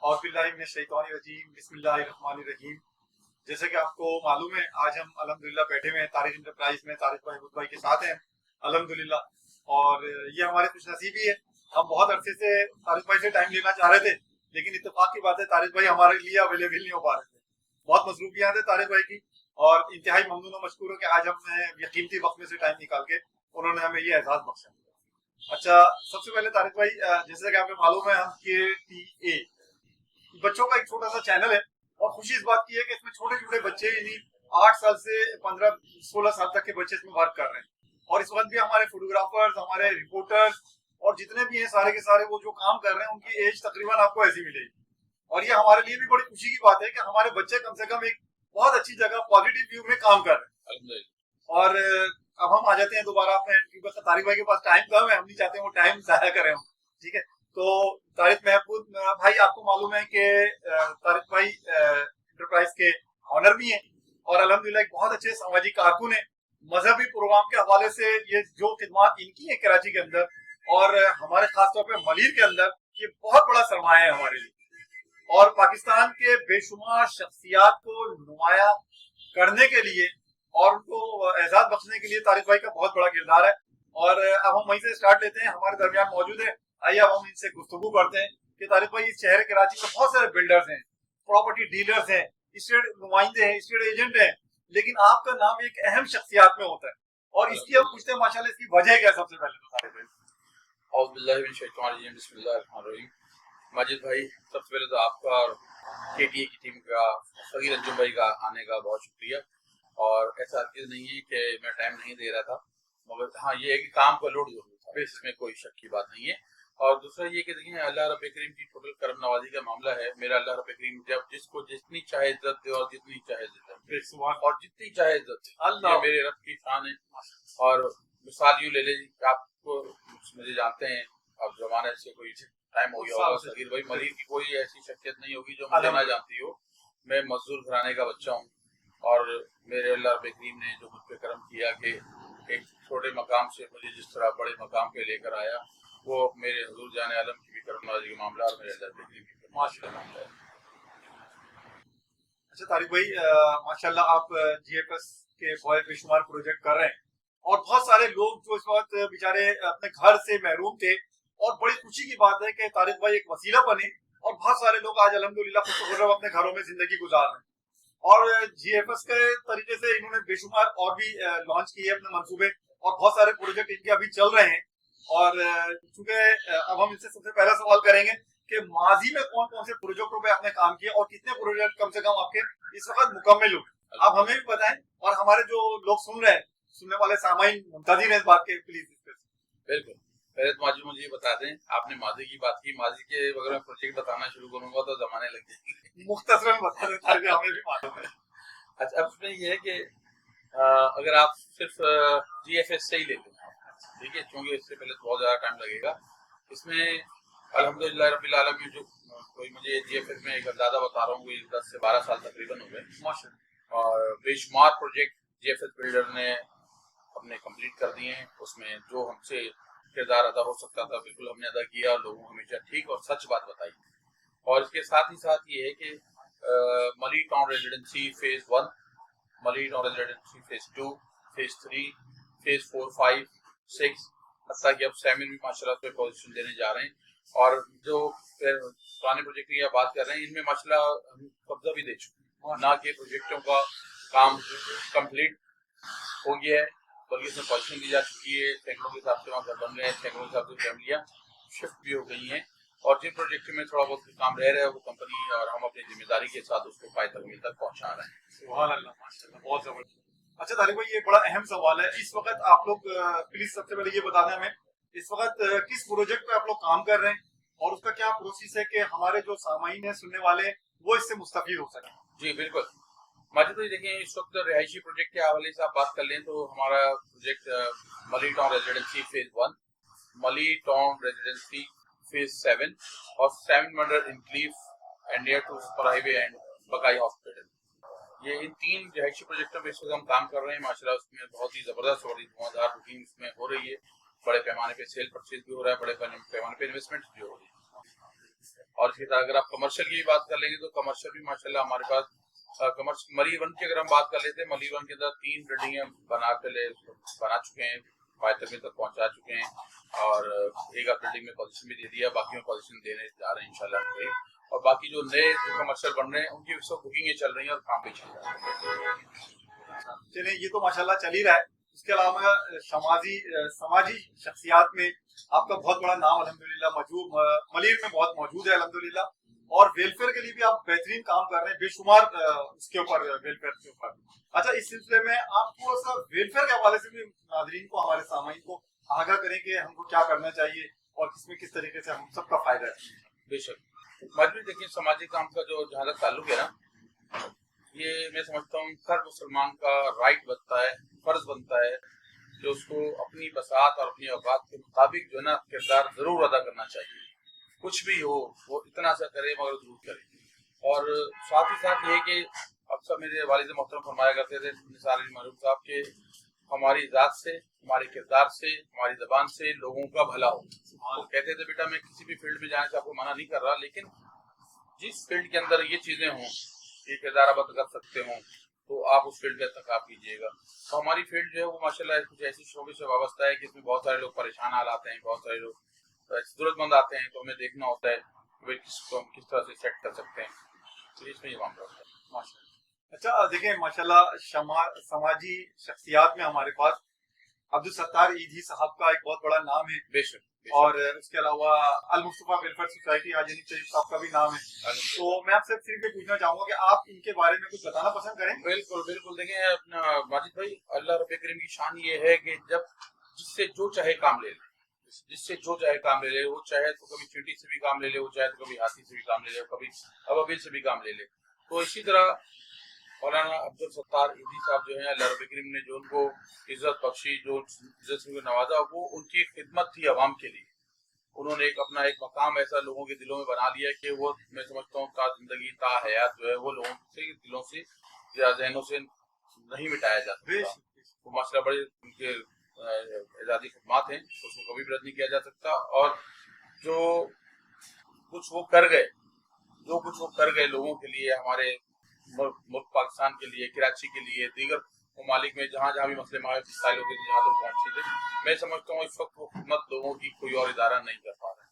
اعوذ باللہ من الشیطان الرجیم بسم اللہ الرحمن الرحیم. جیسے کہ آپ کو معلوم ہے آج ہم الحمدللہ بیٹھے ہوئے ہیں طارق انٹرپرائز میں طارق بھائی بدھ بھائی کے ساتھ ہیں الحمدللہ. اور یہ ہمارے خوش نصیبی ہے. ہم بہت عرصے سے طارق بھائی سے ٹائم لینا چاہ رہے تھے لیکن اتفاق کی بات ہے طارق بھائی ہمارے لیے اویلیبل نہیں ہو پا رہے تھے. بہت مصروفیات ہیں طارق بھائی کی اور انتہائی ممنون و مشکور ہوں کہ آج ہم نے یہ قیمتی وقت میں سے ٹائم نکال کے انہوں نے ہمیں یہ اعزاز بخشا. اچھا سب سے پہلے طارق بھائی جیسے کہ آپ کو معلوم ہے ہم KTA بچوں کا ایک چھوٹا سا چینل ہے اور خوشی اس بات کی ہے کہ اس میں چھوٹے چھوٹے بچے یعنی 8 سال سے 15-16 سال تک کے بچے اس میں ورک کر رہے ہیں. اور اس وقت بھی ہمارے فوٹوگرافرز ہمارے رپورٹرز اور جتنے بھی ہیں سارے کے سارے وہ جو کام کر رہے ہیں ان کی ایج تقریباً آپ کو ایسی ملے گی. اور یہ ہمارے لیے بھی بڑی خوشی کی بات ہے کہ ہمارے بچے کم سے کم ایک بہت اچھی جگہ پازیٹیو ویو میں کام کر رہے ہیں. اور اب ہم آ جاتے ہیں دوبارہ اپنے کیونکہ طارق بھائی کے پاس ٹائم کم ہے, ہم نہیں چاہتے ہیں وہ ٹائم ضائع کریں ہم. ٹھیک ہے تو طارق محمود بھائی آپ کو معلوم ہے کہ طارق بھائی انٹرپرائز کے آنر بھی ہیں اور الحمدللہ ایک بہت اچھے سماجی کارکن ہیں. مذہبی پروگرام کے حوالے سے یہ جو خدمات ان کی ہیں کراچی کے اندر اور ہمارے خاص طور پہ ملیر کے اندر یہ بہت بڑا سرمایہ ہے ہمارے لیے. اور پاکستان کے بے شمار شخصیات کو نمایاں کرنے کے لیے اور ان کو اعزاز بخشنے کے لیے طارق بھائی کا بہت بڑا کردار ہے. اور اب ہم وہیں سے اسٹارٹ لیتے ہیں. ہمارے درمیان موجود ہے, آئیے اب ہم ان سے گفتگو کرتے ہیں کہ طارق بھائی اس شہر کراچی میں بہت سارے بلڈرز ہیں, پراپرٹی ڈیلرز ہیں, اسٹیٹ نمائندے ہیں, اسٹیٹ ایجنٹ ہیں, لیکن آپ کا نام ایک اہم شخصیات میں ہوتا ہے اور اس کی ہم پوچھتے ہیں ماشاءاللہ اس کی وجہ کیا. سب سے پہلے تو طارق بھائی اعوذ باللہ من الشیطان الرجیم بسم اللہ الرحمن الرحیم. ماجد بھائی سب سے پہلے تو آپ کا اور KTA کی ٹیم کا صغیر انجم بھائی کا آنے کا بہت شکریہ. اور ایسا ہرگز نہیں ہے کہ میں ٹائم نہیں دے رہا تھا, مگر ہاں یہ ہے کہ کام کا لوڈ ضرور تھا, اس میں کوئی شک کی بات نہیں ہے. اور دوسرا یہ کہ دیکھیں اللہ رب کریم کی ٹوٹل کرم نوازی کا معاملہ ہے. میرا اللہ رب کریم جب جس کو جتنی چاہے عزت دے اور جتنی چاہے عزت دے اور جتنی چاہے عزت دے, اللہ میرے رب کی شان ہے. اور مثال یوں لے لیں کہ آپ کو مجھے جانتے ہیں, اب زمانے سے کوئی ٹائم ہو گیا ہوگا, صغیر بھائی ملیر کی کوئی ایسی شخصیت نہیں ہوگی جو مجھے نہ جانتی ہو. میں مزدور گھرانے کا بچہ ہوں اور میرے اللہ رب کریم نے جو مجھ پہ کرم کیا کہ ایک چھوٹے مقام سے مجھے جس طرح بڑے مقام پہ لے کر آیا, وہ میرے حضور جان عالم کی بھی کرم نوازی کا معاملہ اور میرے اللہ رب کریم کی معاشرہ معاملہ ہے. اچھا طارق بھائی ماشاءاللہ آپ GFS کے بہت بے شمار پروجیکٹ کر رہے ہیں اور بہت سارے لوگ جو اس وقت بیچارے اپنے گھر سے محروم تھے اور بڑی خوشی کی بات ہے کہ طارق بھائی ایک وسیلہ بنے اور بہت سارے لوگ آج الحمدللہ خوش خرم اپنے گھروں میں زندگی گزار رہے ہیں. اور GFS کے طریقے سے انہوں نے بے شمار اور بھی لانچ کیے اپنے منصوبے اور بہت سارے پروجیکٹ ان کے ابھی چل رہے ہیں. اور چونکہ اب ہم اس سے سب سے پہلا سوال کریں گے کہ ماضی میں کون کون سے پروجیکٹوں پہ آپ نے کام کیا اور کتنے پروجیکٹ کم سے کم آپ کے اس وقت مکمل ہو. آپ ہمیں بھی بتائیں اور ہمارے جو لوگ سن رہے ہیں, سننے والے سامعین منتظر ہیں اس بات کے, پلیز. بالکل. پہلے تو ماجد مجھے یہ بتا دیں, آپ نے ماضی کی بات کی, ماضی کے اگر میں پروجیکٹ بتانا شروع کروں گا تو زمانے لگ جائیں گے. مختصراً بتا دیں تاکہ ہمیں بھی معلوم ہے. اچھا اب اس میں یہ ہے کہ اگر آپ صرف GFS سے ہی لیتے ہیں, ٹھیک ہے, چونکہ اس سے پہلے تو بہت زیادہ ٹائم لگے گا. اس میں الحمدللہ رب العالمین جو کوئی مجھے GFS میں ایک اندازہ بتا رہا ہوں, کوئی 10 سے 12 سال تقریباً ہو گئے اور بے شمار پروجیکٹ GFS بلڈر نے اپنے کمپلیٹ کر دیے ہیں. اس میں جو ہم سے کردار ادا ہو سکتا تھا بالکل ہم نے ادا کیا اور لوگوں کو ہمیشہ ٹھیک اور سچ بات بتائی. اور اس کے ساتھ ہی ساتھ یہ ہے کہ Malir town residency phase 1, Malir town residency phase 2, phase 3, phase 4, 5, 6, حتیٰ کہ اب 7 بھی ماشاءاللہ پہ پوزیشن دینے جا رہے ہیں. اور جو پرانے پروجیکٹ کی آپ بات کر رہے ہیں ان میں ماشاءاللہ ہم قبضہ بھی دے چکے ہیں, نہ کہ پروجیکٹوں کا کام کمپلیٹ ہو گیا ہے بلکہ اس میں پوزیشن دی جا چکی ہے. سینکڑوں کے حساب سے وہاں گھر بن گئے ہیں, سینکڑوں کے حساب سے فیملیاں شفٹ بھی ہو گئی ہیں. اور جن پروجیکٹ میں تھوڑا بہت کام رہ رہا ہے وہ کمپنی اور ہم اپنی ذمہ داری کے ساتھ اس کو پائے تکمیل تک پہنچا رہے ہیں. سبحان اللہ, ماشاءاللہ, بہت زبردست. اچھا طارق بھائی یہ بڑا اہم سوال ہے اس وقت. آپ لوگ پلیز سب سے پہلے یہ بتا دیں ہمیں اس وقت کس پروجیکٹ پہ آپ لوگ کام کر رہے ہیں اور اس کا کیا پروسیس ہے کہ ہمارے جو سامعین ہیں سننے والے وہ اس سے مستفید ہو سکیں. جی بالکل ماجد بھائی, دیکھیں اس وقت رہائشی پروجیکٹ کے حوالے سے آپ بات کر لیں تو ہمارا project Malir town residency phase 1, Malir town residency phase 7 اور 7 منڈر enclave and near to super highway and Baqai hospital, یہ ان 3 رہائشی پروجیکٹوں پہ اس وقت ہم کام کر رہے ہیں. ماشاءاللہ اس میں بہت ہی زبردست اور دھواں دھار بکنگ اس میں ہو رہی ہے. بڑے پیمانے پہ سیل پرچیز بھی ہو رہا ہے, بڑے پیمانے پہ انویسٹمنٹ بھی ہو رہی ہے. اور इसी तरह अगर आप कमर्शियल की बात कर लेंगे तो कमर्शियल भी माशाल्लाह हमारे पास कमर्शियल मली वन की अगर हम बात कर लेते हैं, मली वन के अंदर 3 बिल्डिंगें बना चुके हैं, फायदा तक पहुंचा चुके हैं, और एक आध बिल्डिंग में पोजीशन भी दे दिया, बाकी में पोजीशन देने जा रहे हैं इंशाल्लाह। और बाकी जो नए जो कमर्शियल बन रहे हैं उनकी सब बुकिंगें चल रही हैं और काम भी चल रहा है। चलिए, ये तो माशाल्लाह चल ही रहा है। इसके अलावा समाजी शख्सियात में आपका बहुत बड़ा नाम अल्हम्दुलिल्लाह मलीर में बहुत मौजूद है अल्हम्दुलिल्लाह, और वेलफेयर के लिए भी आप बेहतरीन काम कर रहे हैं, बेशुमार इसके ऊपर वेलफेयर के ऊपर। अच्छा, इस सिलसिले में आप थोड़ा सा वेलफेयर के हवाले से भी नाज़रीन को, हमारे सामाईन को आगाह करें कि हमको क्या करना चाहिए और किसमें किस तरीके से हम सबका फायदा है। बेशक मजबूरी देखिए, सामाजिक काम का जो जहाँ तक ताल्लुक है ना, ये मैं समझता हूँ हर मुसलमान का राइट बनता है, फर्ज बनता है कि उसको अपनी बसात और अपनी औकात के मुताबिक जो है ना किरदार जरूर अदा करना चाहिए। कुछ भी हो वो इतना सा करे मगर जरूर करे। और साथ ही साथ ये कि अक्सर मेरे वालिद मोहतरम फरमाया करते थे निसार अली महरूब साहब के हमारी ज़ात से, हमारे किरदार से, हमारी ज़बान से लोगों का भला हो। वो कहते थे बेटा मैं किसी भी फील्ड में जाने से आपको मना नहीं कर रहा, लेकिन जिस फील्ड के अंदर ये चीज़ें हों, ये किरदार आप कर सकते हों, तो आप उस फील्ड का इंतखाब कीजिएगा। तो हमारी फील्ड जो है वो माशाल्लाह कुछ ऐसी शोबे से वाबस्ता है कि इसमें बहुत सारे लोग परेशान हाल आते हैं, बहुत सारे लोग जरूरतमंद आते हैं, तो हमें देखना होता है कि भाई किसको हम किस तरह से सेट कर सकते हैं। तो इसमें ये मामला होता है माशाल्लाह। अच्छा, देखिए माशाल्लाह समाजी शख्सियात में हमारे पास अब्दुल सत्तार ईदी साहब का एक बहुत बड़ा नाम है। बेशक। और उसके अलावा अल मुस्तफा वेलफेयर सोसाइटी आजनी शरीफ साहब का भी नाम है। तो मैं आपसे सिर्फ ये पूछना चाहूंगा कि आप इनके बारे में कुछ बताना पसंद करें। बिल्कुल बिल्कुल, देखिए अपना माजिद भाई, अल्लाह रब्बे करीम की शान ये है कि जब जिससे जो चाहे काम ले ले, जिससे जो चाहे काम ले ले, वो चाहे तो कभी चींटी से भी काम ले ले, वो चाहे तो कभी हाथी से भी काम ले ले, कभी अबाबिल से भी काम ले ले। तो इसी तरह मौलाना अब्दुल सत्तार ईदी साहब जो है, अल्लाह रब्बे करीम ने जो उनको इज्जत बख्शी, जो इज्जत से नवाजा, वो उनकी खिदमत थी अवाम के लिए। उन्होंने अपना एक मकाम ऐसा लोगों के दिलों में बना लिया कि वो मैं समझता हूँ ता जिंदगी ता हयात जो है वो लोगों से दिलों से या जहनों से नहीं मिटाया जा सकता। वो माशाल्लाह बड़े उनके एजादी खिदमात हैं, उसको कभी भी रद्द नहीं किया जा सकता। और जो कुछ वो कर गए लोगों के लिए, हमारे मुल्क पाकिस्तान के लिए, कराची के लिए, दीगर ममालिक में जहाँ जहाँ भी मसले मसाइल होते थे, जहाँ तक पहुँचे थे, मैं समझता हूँ इस वक्त वो खिदमत लोगों की कोई और इदारा नहीं कर पा रहा है।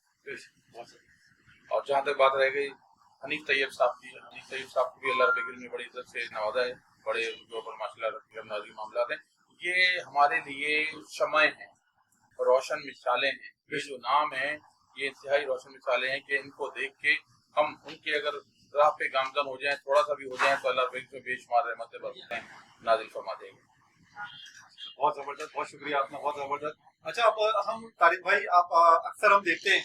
और जहाँ तक बात रह गई हनीफ तैयब साहब की, हनीफ तैयब साहब को भी अल्लाह रब्बे करीम ने बड़ी इज्जत से नवाजा है, बड़े जो पर माशाल्लाह नाज़िम मामला हैं। ये हमारे लिए शमाएं हैं, रोशन मिसालें हैं। ये जो नाम है ये इंतहाई रोशन मिसालें हैं कि इनको देख के हम उनके अगर राह पे गामजन हो जाएं, थोड़ा सा भी हो जाएं, तो अल्लाह रब्बे बेशुमार रहमतें बरसाएं नाज़िल फरमा देंगे। बहुत जबरदस्त, बहुत शुक्रिया आपने, बहुत जबरदस्त। अच्छा, अब हम तारिक भाई, आप अक्सर हम देखते हैं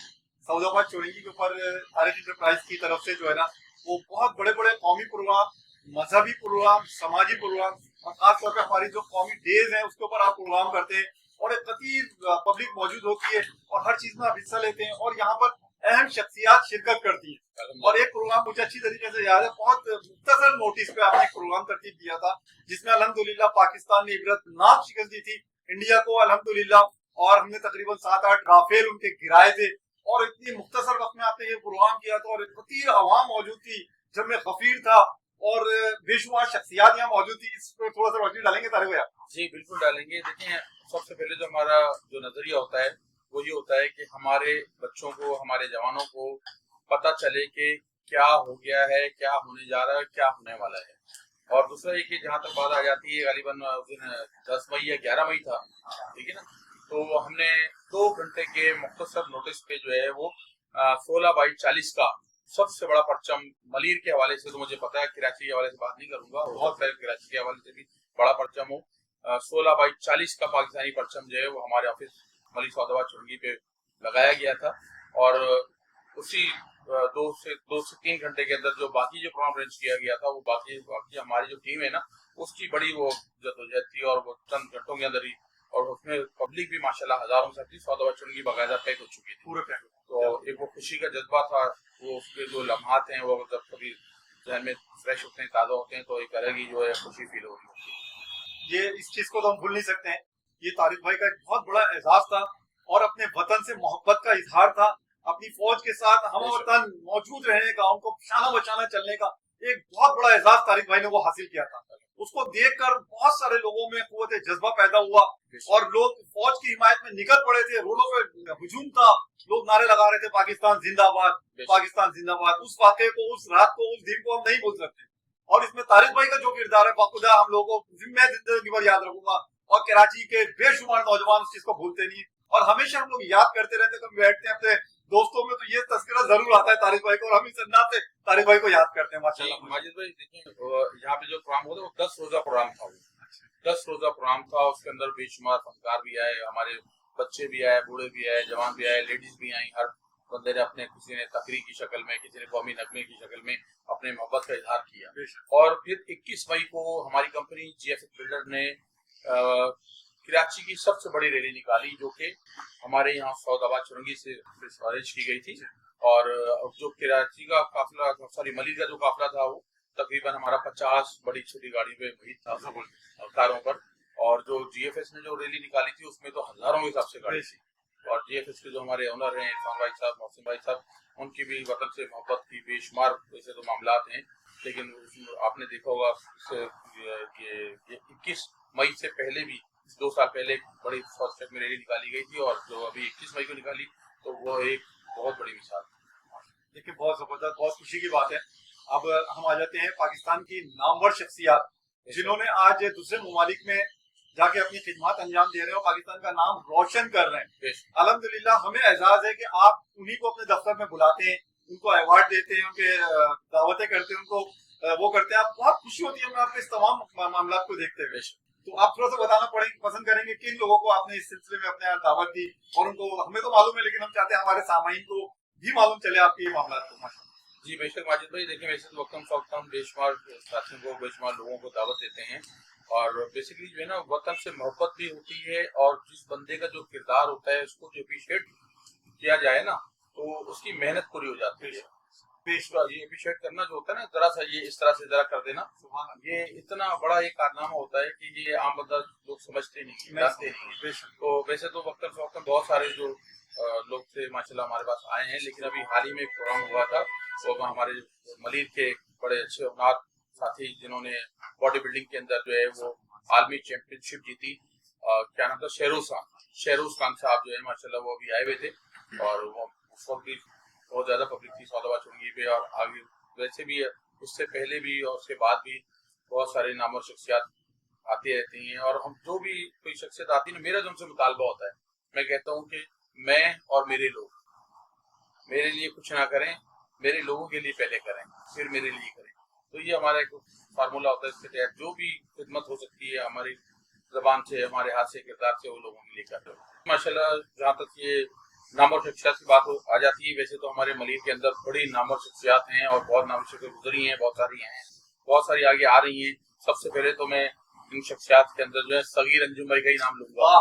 सऊदाबाद चौरंगी के ऊपर तारिक इंटरप्राइज की तरफ से जो है ना वो बहुत बड़े बड़े कौमी प्रोग्राम, मजहबी प्रोग्राम, समाजी प्रोग्राम, और खासतौर पर हमारी जो कौमी डेज हैं उसके ऊपर आप प्रोग्राम करते हैं और एक कतीर पब्लिक मौजूद होती है और हर चीज में आप हिस्सा लेते हैं और यहाँ पर अहम शख्सियात शिरकत करती हैं। और एक प्रोग्राम मुझे अच्छी तरीके से याद है, बहुत मुख्तसर नोटिस पे आपने एक प्रोग्राम तरतीब दिया था जिसमें अल्हम्दुलिल्लाह पाकिस्तान ने इबरतनाक शिकस्त दी थी इंडिया को अल्हम्दुलिल्लाह, और हमने तकरीबन 7-8 राफेल उनके गिराए थे और इतनी मुख्तसर वक्त में आपने ये प्रोग्राम किया था और कतीर आवाम मौजूद थी जब मैं गफीर था और बेशुमार शख्सियात यहाँ मौजूद थी। इस पर थोड़ा सा रोशनी डालेंगे तारिक भैया? जी बिल्कुल डालेंगे। देखिए, सबसे पहले जो हमारा जो नजरिया होता है वो ये होता है कि हमारे बच्चों को, हमारे जवानों को पता चले कि क्या हो गया है, क्या होने जा रहा है, क्या होने वाला है। और दूसरा ये कि जहाँ तक बात आ जाती है, गालिबन उस दिन 10 मई या 11 मई था, ठीक है ना, तो हमने 2 घंटे के मुख्तसर नोटिस पे जो है वो 16/40 का सबसे बड़ा परचम मलीर के हवाले से, तो मुझे पता है कराची के हवाले से बात नहीं करूंगा, बहुत सारे कराची के हवाले से भी बड़ा परचम हो, 16/40 का पाकिस्तानी परचम जो है वो हमारे ऑफिस मलिक सौदाबाद चुरंगी पे लगाया गया था। और उसी 2 से 3 घंटे के अंदर जो बाकी जो प्रोग्राम अरेंज किया गया था वो बाकी हमारी जो टीम है ना उसकी बड़ी वो जद्दोजहद थी और वो चंद घंटों के अंदर ही, और उसमें पब्लिक भी माशाल्लाह हजारों से थी। सौदाबाद चुरंगी बाकायदा पैक हो चुकी थी, पूरे पैक। तो एक वो खुशी का जज्बा था, वो उसके जो लम्हात हैं वो जब कभी जहन में फ्रेश होते हैं, ताज़ा होते हैं, तो एक अलग ही जो है खुशी फील हो रही है। ये इस चीज को तो हम भूल नहीं सकते हैं। ये तारिक भाई का एक बहुत बड़ा एजाज था और अपने वतन से मोहब्बत का इजहार था अपनी फौज के साथ हम वतन मौजूद रहने का, उनको शाना बचाना चलने का एक बहुत बड़ा एजाज तारिक भाई ने वो हासिल किया था। उसको देखकर बहुत सारे लोगों में कुव्वत जज्बा पैदा हुआ और लोग फौज की हिमायत में निकल पड़े थे। रोडों पे हुजूम था, लोग नारे लगा रहे थे पाकिस्तान जिंदाबाद, पाकिस्तान जिंदाबाद। उस वाक़े को, उस रात को, उस दिन को हम नहीं भूल सकते। और इसमें तारिक भाई का जो किरदार है बाखुदा हम लोगों को मैं जिंदगी भर याद रखूंगा। और कराची के बेशुमार नौजवान उस चीज को भूलते नहीं और हमेशा हम लोग याद करते रहते। कभी बैठते हैं अपने दोस्तों में तो ये तस्करा जरूर आता है तारिक भाई को और हम इस अंदाज से तारिक भाई को याद करते हैं। माशाल्लाह माजिद भाई देखिए, यहाँ पे जो प्रोग्राम होता है वो 10 रोजा प्रोग्राम था। वो 10 रोजा प्रोग्राम था। उसके अंदर बेशुमार फनकार भी आए, हमारे बच्चे भी आए, बूढ़े भी आए, जवान भी आए, लेडीज भी आई। हर बंदे ने अपने, किसी ने तकरीर की शक्ल में, किसी ने कौमी नगमे की शक्ल में अपने मोहब्बत का इजहार किया। और फिर 21 मई को हमारी कंपनी GFS बिल्डर ने कराची की सबसे बड़ी रैली निकाली, जो कि हमारे यहाँ सौदाबाद चुरंगी से अरेंज की गई थी। और जो कराची का काफिला, सॉरी मलिक का जो काफिला था, वो तकरीबन हमारा 50 बड़ी छोटी गाड़ी में भी था, कारों पर। और जो GFS ने जो रैली निकाली थी उसमें तो हजारों के हिसाब से गाड़ी थी। और GFS के जो हमारे ओनर हैं इरफान भाई साहब, मोहसिन भाई साहब, उनकी भी वतन से मोहब्बत की बेशुमार वैसे तो मामलात हैं। लेकिन आपने देखा होगा ये 21 मई से पहले भी 2 साल पहले बड़ी फौज में रैली निकाली गई थी और जो अभी 21 मई को निकाली तो वो एक बहुत बड़ी मिसाल। देखिए बहुत जबरदस्त, बहुत खुशी की बात है। अब हम आ जाते हैं पाकिस्तान की नामवर शख्सियत जिन्होंने आज दूसरे ममालिक में जाके अपनी खिदमत अंजाम दे रहे हैं और पाकिस्तान का नाम रोशन कर रहे हैं। अल्हम्दुलिल्लाह हमें एजाज है कि आप उन्हीं को अपने दफ्तर में बुलाते हैं, उनको अवार्ड देते हैं, उनके दावतें करते हैं, उनको वो करते हैं। आप बहुत खुशी होती है हमें आपके इस तमाम मामला को देखते हुए। तो आप थोड़ा सा बताना पसंद करेंगे किन लोगों को आपने इस सिलसिले में अपने यहाँ दावत दी और उनको, हमें तो मालूम है लेकिन हम चाहते हैं हमारे सामाईन को भी मालूम चले आपके ये मामला को। जी बेशक माजिद भाई, देखिए वैसे तो वक्त हम बेशुमार साथियों को, बेशुमार लोगों को दावत देते हैं और बेसिकली जो है ना वतन से मोहब्बत भी होती है और जिस बंदे का जो किरदार होता है उसको जो अप्रिशिएट किया जाए ना तो उसकी मेहनत पूरी हो जाती है। ये अप्रिशिएट करना जो होता है ना, जरा सा ये इस तरह से जरा कर देना, ये इतना बड़ा एक कारनामा होता है कि ये आम बंदा लोग समझते नहीं, जानते नहीं। तो वैसे तो वक्त बहुत सारे जो लोग थे माशाल्लाह हमारे पास आए हैं, लेकिन अभी हाल ही में एक प्रोग्राम हुआ था वो हमारे मलिक के बड़े अच्छे अवनाथ साथी जिन्होंने बॉडी बिल्डिंग के अंदर जो है वो आलमी चैंपियनशिप जीती, क्या नाम था, शेरूज खान साहब जो है माशाल्लाह वो अभी आए हुए थे और वो उस वक्त भी बहुत ज्यादा पब्लिक थी सौदाबाद चुरंगी पे। और आगे वैसे भी उससे पहले भी और उसके बाद भी बहुत सारे नामवर शख्सियत आती रहती हैं। और हम जो भी कोई शख्सियत आती है ना, मेरा जो उनसे मुतालबा होता है, मैं कहता हूँ कि मैं और मेरे लोग मेरे लिए कुछ ना करें, मेरे लोगों के लिए पहले करें, फिर मेरे लिए करें। तो ये हमारा एक फार्मूला होता है। इसके तहत जो भी खिदमत हो सकती है हमारी जबान से, हमारे हाथ से, किरदार से, वो लोगों के लिए कर रहे हो। माशाल्लाह जहाँ तक ये नामवर शख्सियात की बात आ जाती है, वैसे तो हमारे मलिक के अंदर बड़ी नामवर शख्सियात हैं और बहुत नामवर शख्सियात गुजरी हैं, बहुत सारी हैं, बहुत सारी आगे आ रही हैं। सबसे पहले तो मैं इन शख्सियात के अंदर जो है सगीर अंजुम भाई का ही नाम लूंगा।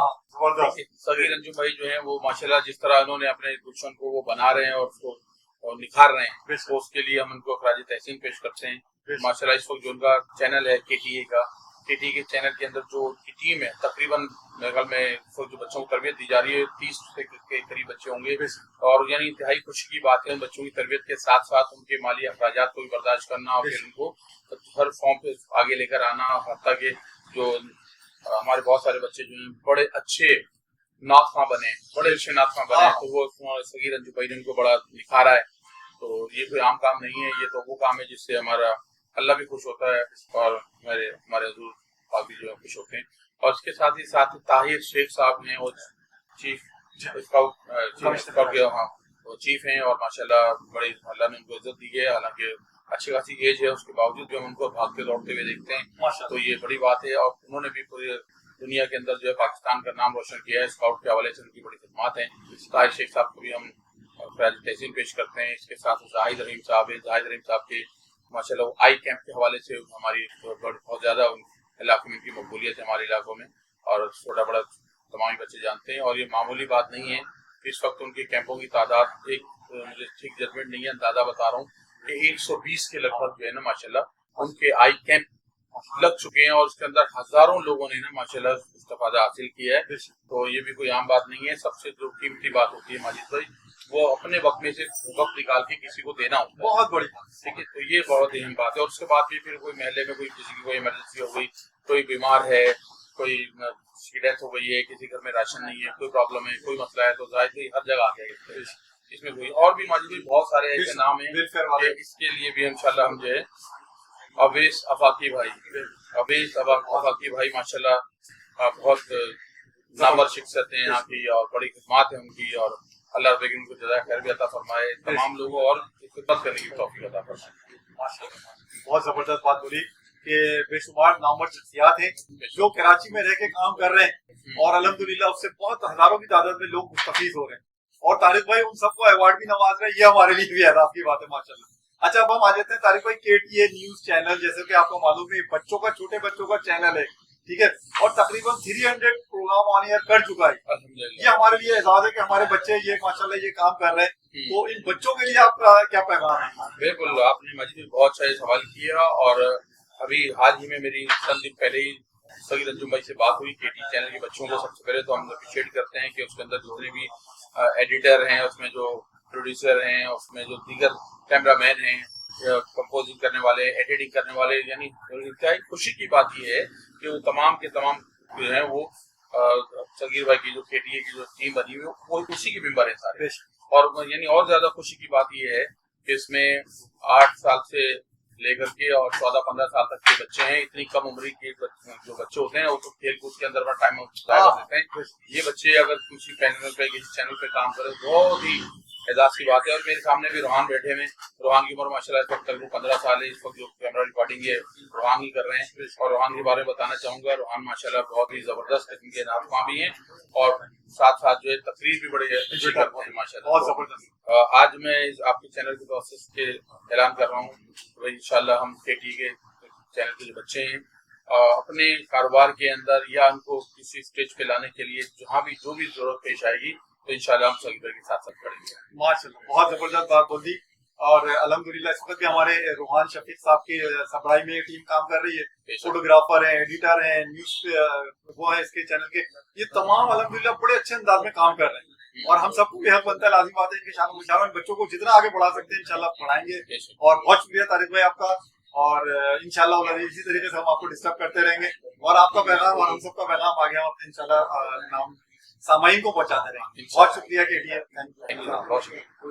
सगीर अंजुम भाई जो है वो माशाल्लाह जिस तरह उन्होंने अपने गुलशन को वो बना रहे हैं और उसको और निखार रहे हैं, तो उसके लिए हम उनको खराज तहसीन पेश करते हैं। माशाल्लाह इस वक्त जो उनका चैनल है KTA का, KTA के चैनल के अंदर जो टीम है तकरीबन मेरे ख्याल में जो बच्चों को तरबियत दी जा रही है 30 के करीब बच्चे होंगे। और यानी इंतहाई खुशी की बात है, बच्चों की तरबियत के साथ साथ उनके माली अखराजात को भी बर्दाश्त करना और फिर उनको हर फॉर्म पे आगे लेकर आना। हत्ता कि जो हमारे बहुत सारे बच्चे जो हैं बड़े अच्छे नाथखां बने, बड़े अच्छे नाथखां बने, तो वो सगीर अंजुम भाई ने उनको बड़ा निखारा है। तो ये कोई आम काम नहीं है, ये तो वो काम है जिससे हमारा अल्लाह भी खुश होता है और हमारे हुजूर पाक भी जो है खुश होते हैं। और इसके साथ ही ताहिर शेख साहब ने वो चीफ स्काउट के वो चीफ हैं और माशाल्लाह बड़े अल्लाह ने उनको इज्जत दी है। हालांकि अच्छी खासी एज है, उसके बावजूद भी हम उनको भागते दौड़ते हुए देखते हैं, तो ये बड़ी बात है। और उन्होंने भी पूरी दुनिया के अंदर जो है पाकिस्तान का नाम रोशन किया है, स्काउट के हवाले से उनकी बड़ी खिदमत है। ताहिर शेख साहब को भी हम तहसीन पेश करते हैं। इसके साथ जाहिद रहीम साहब है, जाहिद रहीम साहब के माशाल्लाह आई कैंप के हवाले से हमारी बहुत ज्यादा इलाके में इनकी मकबूलियत है हमारे इलाकों में और छोटा बड़ा तमाम बच्चे जानते हैं। और ये मामूली बात नहीं है, इस वक्त उनके कैंपों की तादाद एक मुझे ठीक जजमेंट नहीं है, अंदाजा बता रहा हूँ कि 120 के लगभग जो है ना माशाल्लाह उनके आई कैंप लग चुके हैं और उसके अंदर हजारों लोगों ने ना माशाल्लाह इस्तेफादा हासिल किया है। तो ये भी कोई आम बात नहीं है। सबसे जो कीमती बात होती है माजिद भाई وہ اپنے وقت میں سے وقت نکال کے کسی کو دینا ہوتا ہے. بہت بڑی بات. ٹھیک ہے, تو یہ بہت اہم بات ہے. اور اس کے بعد بھی پھر کوئی محلے میں کوئی کسی کی کوئی ایمرجنسی ہو گئی, کوئی بیمار ہے, کوئی کسی کی ڈیتھ ہو گئی ہے, کسی گھر میں راشن نہیں ہے, کوئی پرابلم ہے, کوئی مسئلہ ہے, تو ظاہر ہے ہر جگہ آ گیا. اس میں کوئی اور بھی ماجد بہت سارے ایسے نام ہیں کہ اس کے لیے بھی انشاءاللہ ہم جو ہے اویس افاقی بھائی ماشاءاللہ بہت نامور شخصیت ہیں یہاں کی, اور بڑی خدمات ہیں ان کی, اور اللہ رب ان کو جزائے خیر بھی عطا فرمائے, تمام لوگوں اور خدمت کرنے کی توفیق عطا فرمائے. بہت زبردست بات بولی کہ بے شمار نامور شخصیات ہیں جو کراچی میں رہ کے کام کر رہے ہیں, اور الحمدللہ اس سے بہت ہزاروں کی تعداد میں لوگ مستفید ہو رہے ہیں, اور طارق بھائی ان سب کو ایوارڈ بھی نواز رہے ہیں. یہ ہمارے لیے بھی اعزاز کی بات ہے ماشاءاللہ. اچھا, اب ہم آ جاتے ہیں طارق بھائی, KTA نیوز چینل جیسے کہ آپ کو معلوم ہے بچوں کا, چھوٹے بچوں کا چینل ہے, ٹھیک ہے, اور تقریباً 300 پروگرام آن ایئر کر چکا ہے. یہ ہمارے لیے اعزاز ہے کہ ہمارے بچے یہ ماشاءاللہ یہ کام کر رہے ہیں. تو ان بچوں کے لیے آپ کا کیا پیغام ہے؟ بالکل, آپ نے مجید بہت اچھا سوال کیا, اور ابھی حال ہی میں میری چند دن پہلے ہی سعید انجم بھائی سے بات ہوئی. KT چینل کے بچوں کو سب سے پہلے تو ہم اپریشیٹ کرتے ہیں کہ اس کے اندر جتنے بھی ایڈیٹر ہیں, اس میں جو پروڈیوسر ہیں, اس میں جو دیگر کیمرہ مین ہیں, کمپوزنگ کرنے والے, ایڈیٹنگ کرنے والے, یعنی انتہائی خوشی کی بات یہ ہے کہ وہ تمام کے تمام جو ہیں وہ صغیر بھائی کی جو KTA کی جو ٹیم بنی ہوئی ہے وہ اسی کے ممبر ہیں سارے. اور یعنی اور زیادہ خوشی کی بات یہ ہے کہ اس میں 8 سال سے لے کر کے اور 14-15 سال تک کے بچے ہیں. اتنی کم عمری کے جو بچے ہوتے ہیں وہ تو کھیل کود کے اندر اپنا ٹائم ضائع کر دیتے ہیں. یہ بچے اگر کسی چینل پہ کسی چینل پہ کام کرے بہت ہی اعزاز کی بات ہے. اور میرے سامنے بھی روحان بیٹھے ہوئے, روحان کی عمر ماشاءاللہ اس وقت تقریباً 15 سال ہے. اس وقت جو کیمرہ ریکارڈنگ ہے روحان ہی کر رہے ہیں, اور روحان کے بارے میں بتانا چاہوں گا, روحان ماشاءاللہ بہت ہی زبردست قسم کے ناطقاں بھی ہیں, اور ساتھ ساتھ جو ہے تقریر بھی بڑے اچھی کرتے ہیں ماشاءاللہ. بہت زبردست. آج میں آپ کے چینل کے پروسیس کے اعلان کر رہا ہوں, انشاءاللہ ہم KT کے چینل کے جو بچے ہیں اپنے کاروبار کے اندر یا ان کو کسی اسٹیج پہ لانے کے لیے جہاں بھی جو بھی ضرورت پیش آئے گی تو انشاءاللہ ہم سعید بھائی کے ساتھ کریں گے. ماشاءاللہ, بہت زبردست بات بول دی. اور الحمدللہ اس وقت بھی ہمارے روحان شفیق صاحب کی سبرائی میں ٹیم کام کر رہی ہے, فوٹوگرافر ہیں, ایڈیٹر ہیں, نیوز وہ ہیں اس کے چینل کے, یہ تمام الحمدللہ بڑے اچھے انداز میں کام کر رہے ہیں. اور ہم سب کو بھی حق بنتا ہے, لازم بات ہے کہ شان و بچوں کو جتنا آگے بڑھا سکتے ہیں انشاءاللہ پڑھائیں گے. اور بہت شکریہ طارق بھائی آپ کا, اور انشاءاللہ اسی طریقے سے ہم آپ کو ڈسٹرب کرتے رہیں گے, اور آپ کا پیغام اور ہم سب کا پیغام آگے ہم اپنے انشاءاللہ سامعین کو پہنچاتے رہیں گے. بہت شکریہ KTA. بہت شکریہ.